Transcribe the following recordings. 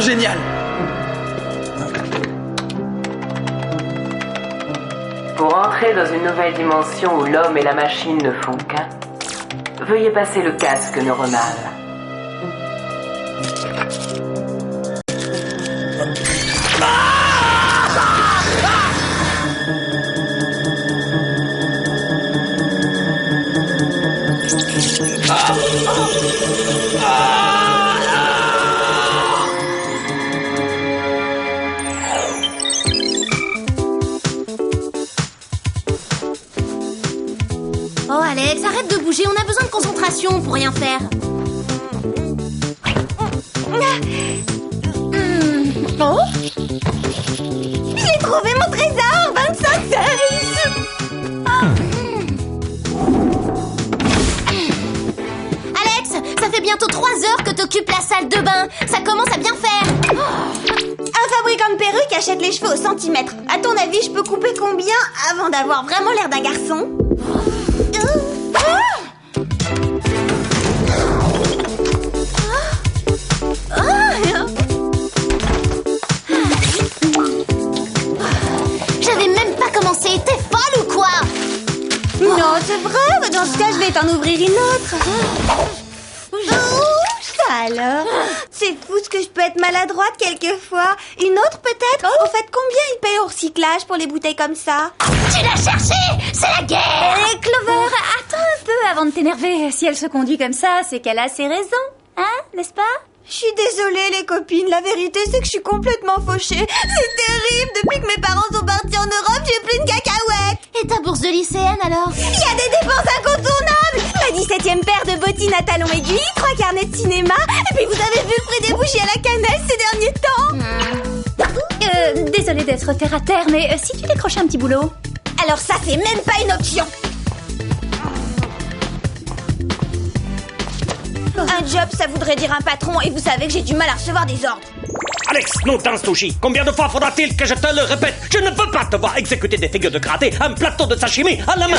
génial. Pour entrer dans une nouvelle dimension où l'homme et la machine ne font qu'un, veuillez passer le casque neuronal. Oh Alex, arrête de bouger, on a besoin de concentration pour rien faire. Oh, j'ai trouvé mon trésor, 25 cents. Alex, ça fait bientôt 3 heures que t'occupes la salle de bain. Ça commence à bien faire. Un fabricant de perruques achète les cheveux au centimètre. À ton avis, je peux couper combien avant d'avoir vraiment l'air d'un garçon? J'avais même pas commencé. T'es folle ou quoi? Non, c'est vrai. Dans ce cas, je vais t'en ouvrir une autre. Ça alors? C'est fou ce que je peux être maladroite quelquefois. Une autre peut-être? Au fait, combien ils payent au recyclage pour les bouteilles comme ça? Tu l'as cherché. C'est la guerre. Clover, attends un peu avant de t'énerver. Si elle se conduit comme ça, c'est qu'elle a ses raisons. Hein, n'est-ce pas? Je suis désolée les copines, la vérité c'est que je suis complètement fauchée. C'est terrible, depuis que mes parents sont partis en Europe, j'ai plus de cacahuètes. Et ta bourse de lycéenne alors? Il y a des dépenses incontournables. La 17e paire de bottines à talons aiguilles, 3 carnets de cinéma, et puis vous avez vu le prix des bougies à la cannelle ces derniers temps. Désolée d'être terre à terre, mais si tu décrochais un petit boulot. Alors ça c'est même pas une option. Un job, ça voudrait dire un patron, et vous savez que j'ai du mal à recevoir des ordres. Alex, non Sushi, combien de fois faudra-t-il que je te le répète? Je ne veux pas te voir exécuter des figures de karaté, un plateau de sashimi à la main.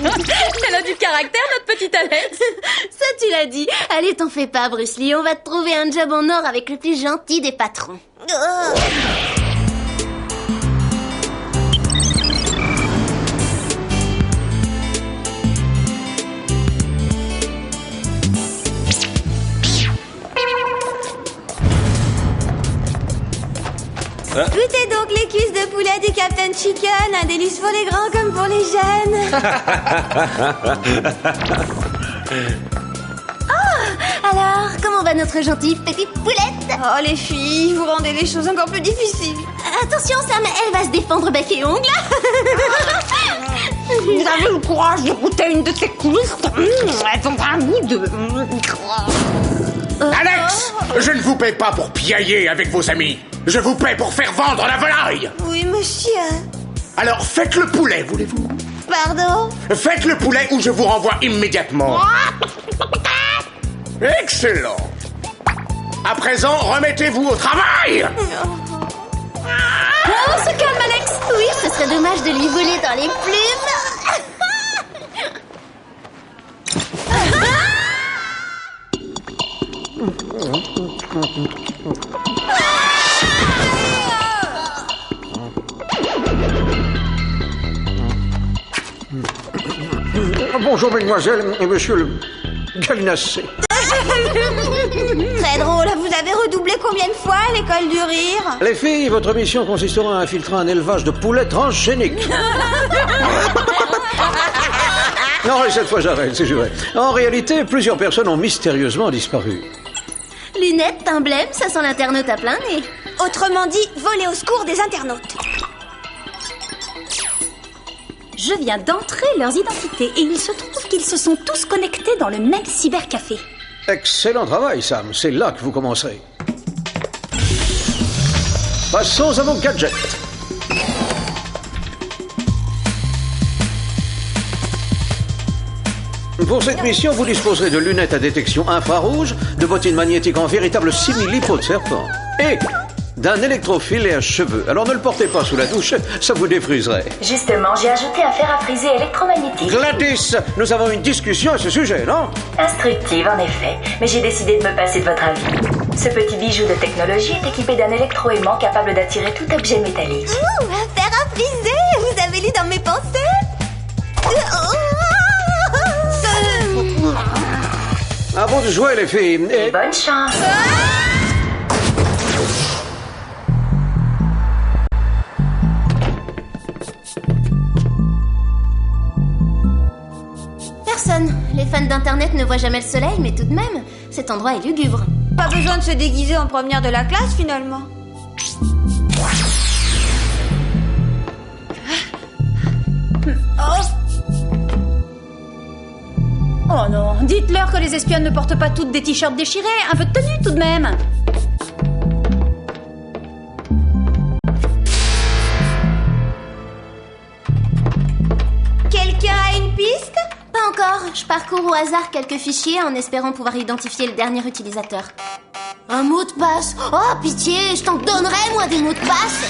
Elle a du caractère, notre petite Alex. Ça tu l'as dit. Allez, t'en fais pas Bruce Lee, on va te trouver un job en or avec le plus gentil des patrons. Goûtez donc les cuisses de poulet du Captain Chicken, un délice pour les grands comme pour les jeunes. Alors, comment va notre gentille petite poulette? Oh les filles, vous rendez les choses encore plus difficiles. Attention Sam, elle va se défendre bec et ongles. Vous avez le courage de goûter une de ces cuisses? Elles ont un goût de... Alex, je ne vous paie pas pour piailler avec vos amis. Je vous paie pour faire vendre la volaille. Oui, monsieur. Alors faites le poulet, voulez-vous? Pardon? Faites le poulet ou je vous renvoie immédiatement. Excellent. À présent, remettez-vous au travail. On se calme Alex. Oui, ce serait dommage de lui voler dans les plumes. Bonjour mesdemoiselles et monsieur le Gallinacé. Très drôle, vous avez redoublé combien de fois à l'école du rire? Les filles, votre mission consistera à infiltrer un élevage de poulets transgéniques. Non, et cette fois j'arrête, c'est juré. En réalité, plusieurs personnes ont mystérieusement disparu. Lunettes, emblème, ça sent l'internaute à plein nez. Autrement dit, voler au secours des internautes. Je viens d'entrer leurs identités et il se trouve qu'ils se sont tous connectés dans le même cybercafé. Excellent travail, Sam. C'est là que vous commencerez. Passons à vos gadgets. Pour cette mission, vous disposerez de lunettes à détection infrarouge, de bottines magnétiques en véritable simili-peau de serpent et d'un électrofilet à cheveux. Alors ne le portez pas sous la douche, ça vous défriserait. Justement, j'ai ajouté un fer à friser électromagnétique. Gladys, nous avons une discussion à ce sujet, non? Instructive, en effet. Mais j'ai décidé de me passer de votre avis. Ce petit bijou de technologie est équipé d'un électroaimant capable d'attirer tout objet métallique. Ouh, un fer à friser. Vous avez lu dans mes pensées. À vous de jouer, les filles. Et... Bonne chance. Personne. Les fans d'internet ne voient jamais le soleil, mais tout de même, cet endroit est lugubre. Pas besoin de se déguiser en première de la classe, finalement. Oh non, dites-leur que les espionnes ne portent pas toutes des t-shirts déchirés. Un peu de tenue tout de même. Quelqu'un a une piste? Pas encore. Je parcours au hasard quelques fichiers en espérant pouvoir identifier le dernier utilisateur. Un mot de passe. Oh, pitié, je t'en donnerai, moi, des mots de passe.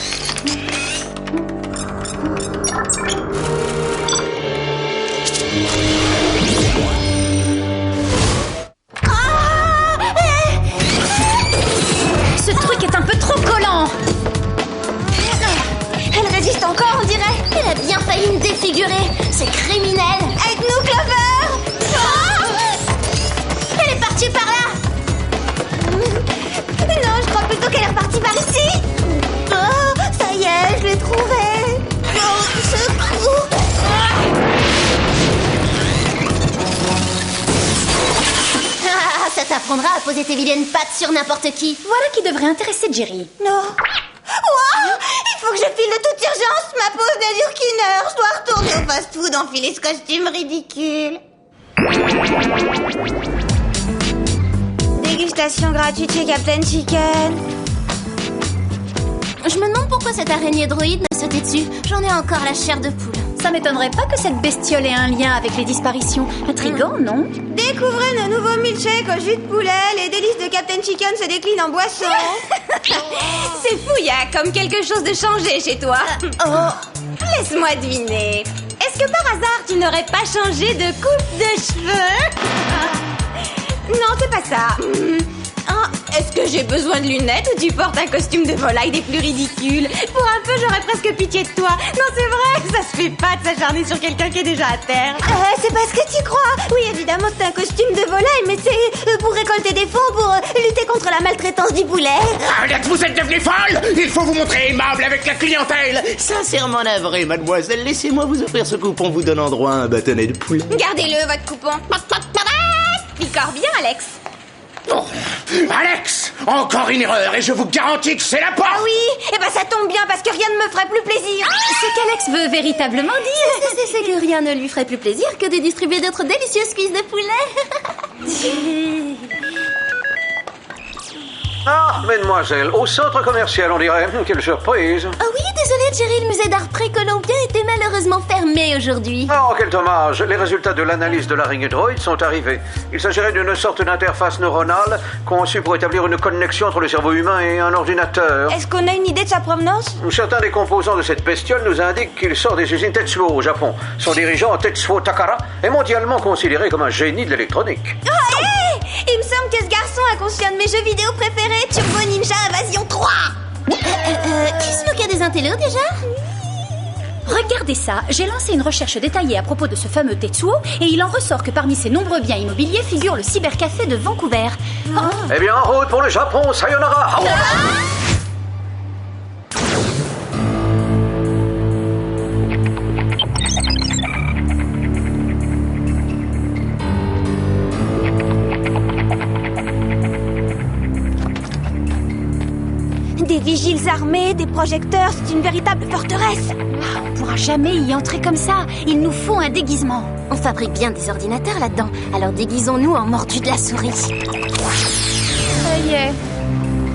Ce truc est un peu trop collant. Elle résiste encore, on dirait. Elle a bien failli me défigurer. C'est criminel. Aide-nous, Clover. Elle est partie par là. Non, je crois plutôt qu'elle est repartie par ici. Oh, ça y est, je l'ai trouvée. Oh, secours. Ah, ça t'apprendra à poser tes vilaines pattes sur n'importe qui. Voilà qui devrait intéresser Jerry. Non. Wow, il faut que je file de toute urgence. Ma pause ne dure qu'une heure. Je dois retourner au fast-food enfiler ce costume ridicule. Dégustation gratuite chez Captain Chicken. Je me demande pourquoi cette araignée droïde m'a sauté dessus. J'en ai encore la chair de poule. Ça m'étonnerait pas que cette bestiole ait un lien avec les disparitions. Intriguant, non? Découvrez nos nouveaux milkshakes au jus de poulet. Les délices de Captain Chicken se déclinent en boisson. C'est fou, il y a comme quelque chose de changé chez toi. Oh, laisse-moi deviner. Est-ce que par hasard tu n'aurais pas changé de coupe de cheveux? Non, c'est pas ça. Est-ce que j'ai besoin de lunettes ou tu portes un costume de volaille des plus ridicules? Pour un peu, j'aurais presque pitié de toi. Non, c'est vrai, ça se fait pas de s'acharner sur quelqu'un qui est déjà à terre. C'est parce que tu crois. Oui, évidemment, c'est un costume de volaille, mais c'est pour récolter des fonds pour lutter contre la maltraitance du poulet. Arrête, vous êtes devenue folle! Il faut vous montrer aimable avec la clientèle! Sincèrement navré, mademoiselle, laissez-moi vous offrir ce coupon vous donnant droit à un bâtonnet de poulet. Gardez-le, votre coupon. Picore bien, Alex. Oh, Alex! Encore une erreur et je vous garantis que c'est la porte! Ah oui? Eh ben ça tombe bien parce que rien ne me ferait plus plaisir. Ce qu'Alex veut véritablement dire, C'est que rien ne lui ferait plus plaisir que de distribuer d'autres délicieuses cuisses de poulet. Ah, mesdemoiselles, au centre commercial, on dirait. Quelle surprise. Oh oui, désolé Jerry, le musée d'art précolombien était malheureusement fermé aujourd'hui. Oh, quel dommage. Les résultats de l'analyse de l'araignée droïde sont arrivés. Il s'agirait d'une sorte d'interface neuronale conçue pour établir une connexion entre le cerveau humain et un ordinateur. Est-ce qu'on a une idée de sa provenance? Certains des composants de cette bestiole nous indiquent qu'il sort des usines Tetsuo au Japon. Son dirigeant, Tetsuo Takara, est mondialement considéré comme un génie de l'électronique. Oh, hé! Il me semble que ce garçon a conçu un de mes jeux vidéo préférés, Turbo Ninja Invasion 3. Qui se moque des intellos déjà? regardez ça. J'ai lancé une recherche détaillée à propos de ce fameux Tetsuo et il en ressort que parmi ses nombreux biens immobiliers figure le cybercafé de Vancouver. Oh. Eh bien, en route pour le Japon, sayonara. Des vigiles armés, des projecteurs, c'est une véritable forteresse. On pourra jamais y entrer comme ça. Il nous faut un déguisement. On fabrique bien des ordinateurs là-dedans, alors déguisons-nous en mordus de la souris. Ça y est.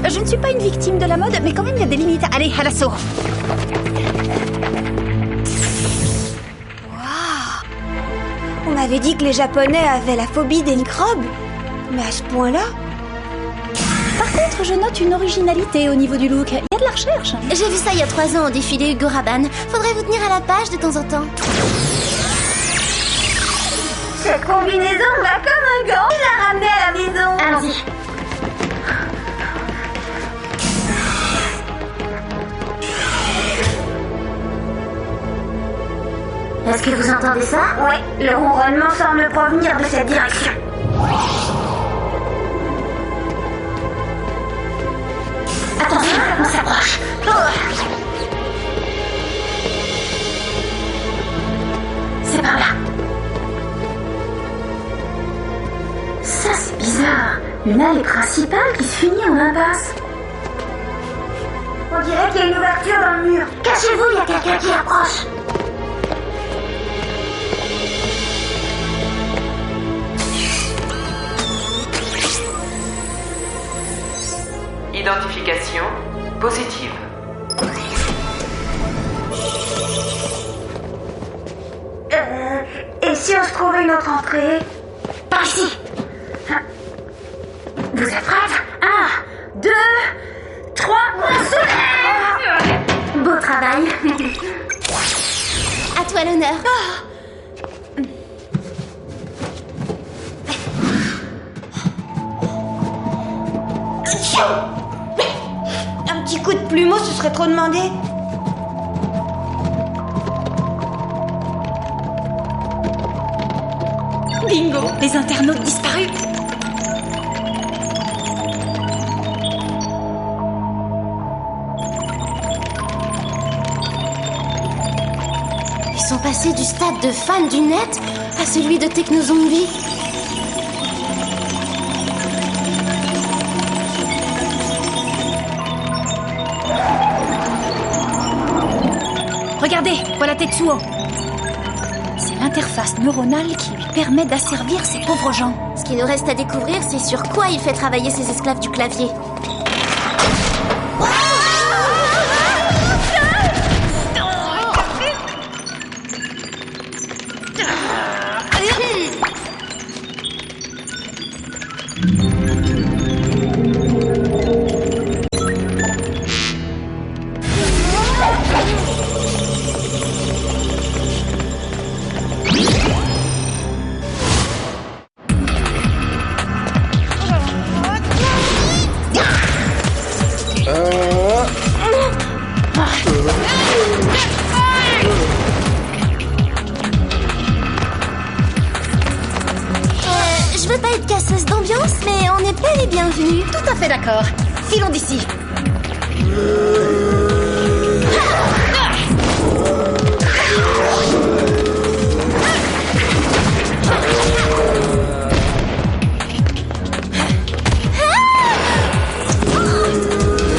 Je ne suis pas une victime de la mode, mais quand même il y a des limites. Allez, à l'assaut. Waouh! On avait dit que les Japonais avaient la phobie des microbes. Mais à ce point-là... Par contre, je note une originalité au niveau du look. Il y a de la recherche. J'ai vu ça il y a 3 ans au défilé Hugo Rabanne. Faudrait vous tenir à la page de temps en temps. Cette combinaison va comme un gant. Je la ramener à la maison. Allons-y. Est-ce que vous entendez ça? Ouais, le ronronnement semble provenir de cette direction. Attention, on s'approche. C'est par là. Ça, c'est bizarre. Une allée principale qui se finit en impasse. On dirait qu'il y a une ouverture dans le mur. Cachez-vous, il y a quelqu'un qui approche. Identification positive. Et si on se trouvait une autre entrée? Par ici. Vous êtes prêtes? 1, 2, 3, beau travail. À toi l'honneur. Un petit coup de plumeau, ce serait trop demandé. Bingo, les internautes disparus. Ils sont passés du stade de fan du net à celui de techno-zombie. Regardez, voilà Tetsuo. C'est l'interface neuronale qui lui permet d'asservir ces pauvres gens. Ce qu'il nous reste à découvrir, c'est sur quoi il fait travailler ses esclaves du clavier. Je veux pas être casseuse d'ambiance, mais on est bel et bienvenus. Tout à fait d'accord. Filons d'ici.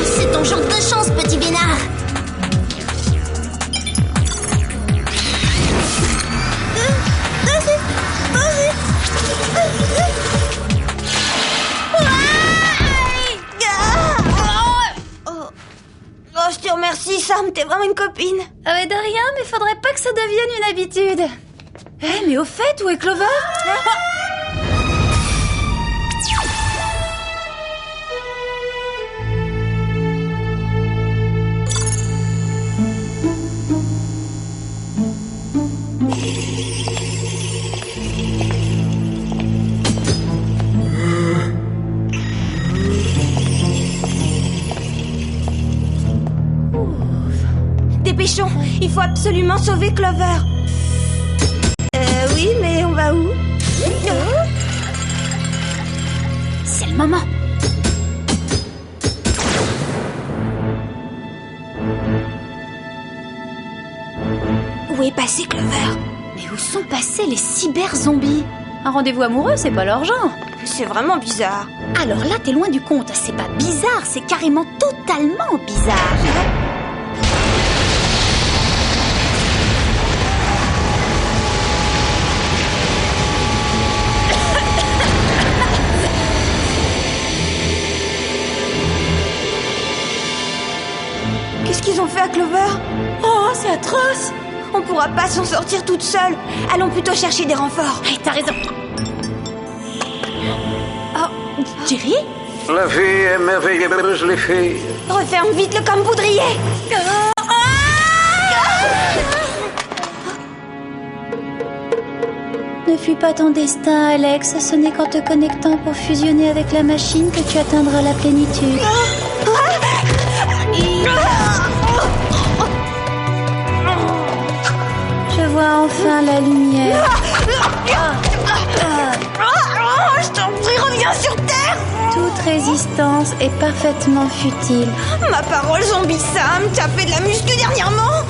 C'est ton jour de chance, petit bénard. Oh, je te remercie, Sam, t'es vraiment une copine. Ah mais de rien, mais faudrait pas que ça devienne une habitude. Eh, mais au fait, où est Clover? Dépêchons, il faut absolument sauver Clover. Oui, mais on va où? C'est le moment. Où est passé Clover? Mais où sont passés les cyber-zombies? Un rendez-vous amoureux, c'est pas leur genre. C'est vraiment bizarre. Alors là, t'es loin du compte. C'est pas bizarre, c'est carrément totalement bizarre. Qu'est-ce qu'ils ont fait à Clover? Oh, c'est atroce! On pourra pas s'en sortir toute seule. Allons plutôt chercher des renforts. Hey, t'as raison. Oh, Jerry? La vie est merveilleuse, les filles. Referme vite le campoudrier. Ne fuis pas ton destin, Alex. Ce n'est qu'en te connectant pour fusionner avec la machine que tu atteindras la plénitude. Je vois enfin enfin la lumière. Je t'en prie, reviens sur Terre. Toute résistance est parfaitement futile. Ma parole, zombie Sam, t'as fait de la muscu dernièrement?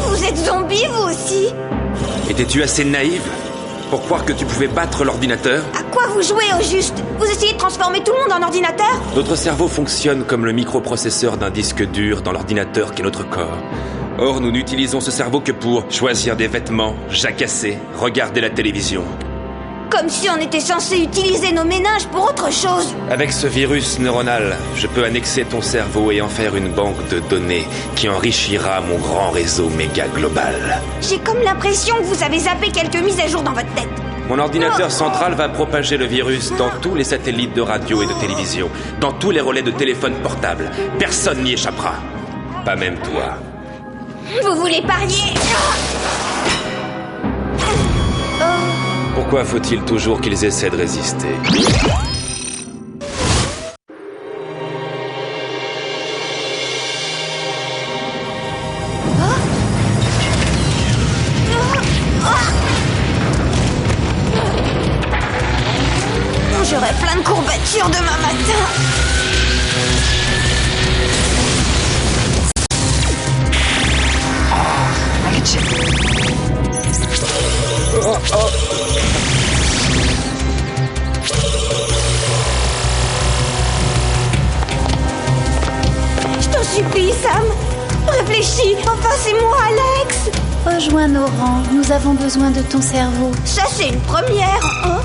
Vous êtes zombie, vous aussi? Étais-tu assez naïve pour croire que tu pouvais battre l'ordinateur? À quoi vous jouez au juste? Vous essayez de transformer tout le monde en ordinateur? Notre cerveau fonctionne comme le microprocesseur d'un disque dur dans l'ordinateur qu'est notre corps. Or, nous n'utilisons ce cerveau que pour choisir des vêtements, jacasser, regarder la télévision. Comme si on était censé utiliser nos méninges pour autre chose. Avec ce virus neuronal, je peux annexer ton cerveau et en faire une banque de données qui enrichira mon grand réseau méga global. J'ai comme l'impression que vous avez zappé quelques mises à jour dans votre tête. Mon ordinateur central va propager le virus dans tous les satellites de radio et de télévision, dans tous les relais de téléphone portable. Personne n'y échappera. Pas même toi. Vous voulez parier? Pourquoi faut-il toujours qu'ils essaient de résister? J'aurai plein de courbatures demain matin. Je t'en supplie, Sam. Réfléchis. Enfin, c'est moi, Alex. Rejoins nos rangs. Nous avons besoin de ton cerveau. Ça, c'est une première. Hein?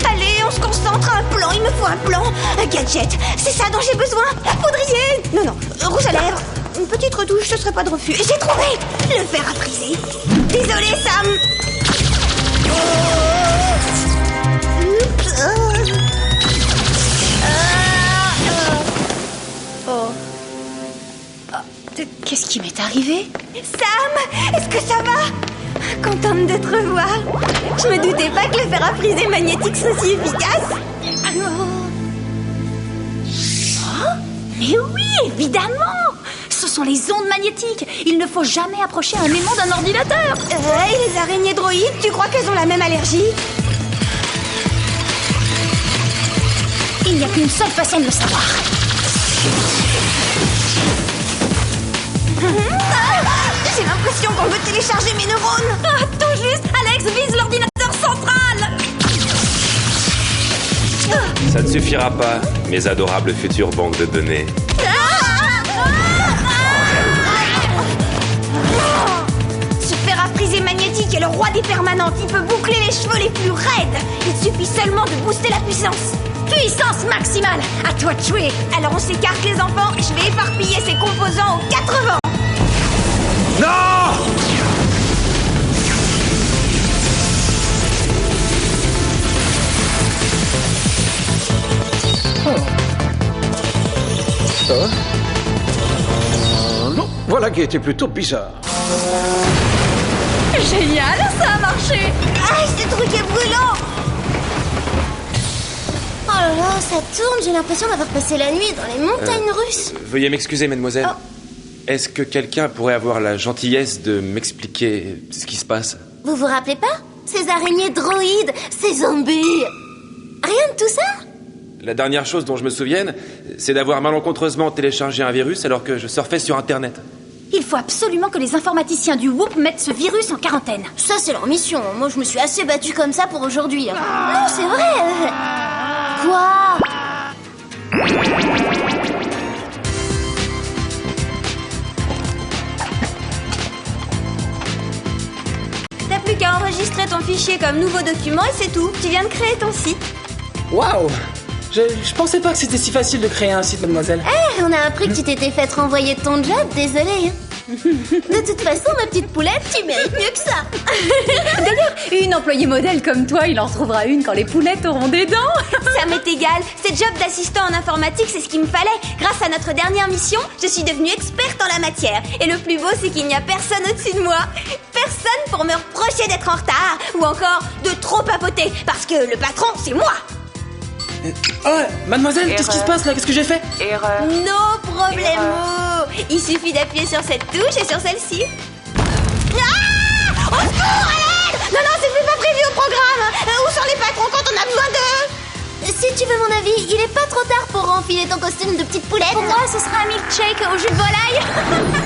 Allez, on se concentre. Un plan. Il me faut un plan. Un gadget. C'est ça dont j'ai besoin. Un poudrier. Non, rouge à lèvres. Une petite retouche, ce serait pas de refus. J'ai trouvé. Le fer à friser. Désolé, Sam. Qu'est-ce qui m'est arrivé? Sam, est-ce que ça va? Contente de te revoir. Je me doutais pas que le fer à friser magnétique serait si efficace. Mais oui, évidemment! Ce sont les ondes magnétiques. Il ne faut jamais approcher un aimant d'un ordinateur. Et les araignées droïdes, tu crois qu'elles ont la même allergie? Il n'y a qu'une seule façon de le savoir. J'ai l'impression qu'on veut télécharger mes neurones. Attends juste, Alex vise l'ordinateur central. Ça ne suffira pas, mes adorables futures banques de données. Ce fer à friser magnétique est le roi des permanentes. Il peut boucler les cheveux les plus raides. Il suffit seulement de booster la puissance. Puissance maximale. À toi de jouer. Alors on s'écarte les enfants. Je vais éparpiller ces composants aux 4 vents. Non! Non, voilà qui était plutôt bizarre. Génial, ça a marché. Ah, ce truc est brûlant. Oh là là, ça tourne, j'ai l'impression d'avoir passé la nuit dans les montagnes russes. Veuillez m'excuser, mademoiselle. Oh. Est-ce que quelqu'un pourrait avoir la gentillesse de m'expliquer ce qui se passe? Vous vous rappelez pas? Ces araignées droïdes, ces zombies. Rien de tout ça? La dernière chose dont je me souvienne, c'est d'avoir malencontreusement téléchargé un virus alors que je surfais sur Internet. Il faut absolument que les informaticiens du WHOOP mettent ce virus en quarantaine. Ça, c'est leur mission. Moi, je me suis assez battue comme ça pour aujourd'hui. Non, c'est vrai. Quoi? T'as plus qu'à enregistrer ton fichier comme nouveau document et c'est tout. Tu viens de créer ton site. Waouh! Je pensais pas que c'était si facile de créer un site, mademoiselle. On a appris que tu t'étais fait renvoyer de ton job, désolé. De toute façon, ma petite poulette, tu mérites mieux que ça. D'ailleurs, une employée modèle comme toi, il en retrouvera une quand les poulettes auront des dents. Ça m'est égal. Ces jobs d'assistant en informatique, c'est ce qu'il me fallait. Grâce à notre dernière mission, je suis devenue experte en la matière. Et le plus beau, c'est qu'il n'y a personne au-dessus de moi. Personne pour me reprocher d'être en retard ou encore de trop papoter. Parce que le patron, c'est moi. Oh, mademoiselle, qu'est-ce qui se passe là? Qu'est-ce que j'ai fait? Erreur. No problemo. Il suffit d'appuyer sur cette touche et sur celle-ci. Ah! Au secours, à l'aide! Non, c'est pas prévu au programme. Où sont les patrons quand on a besoin d'eux? Si tu veux mon avis, il est pas trop tard pour enfiler ton costume de petite poulette. Pour moi, ce sera un milkshake au jus de volaille.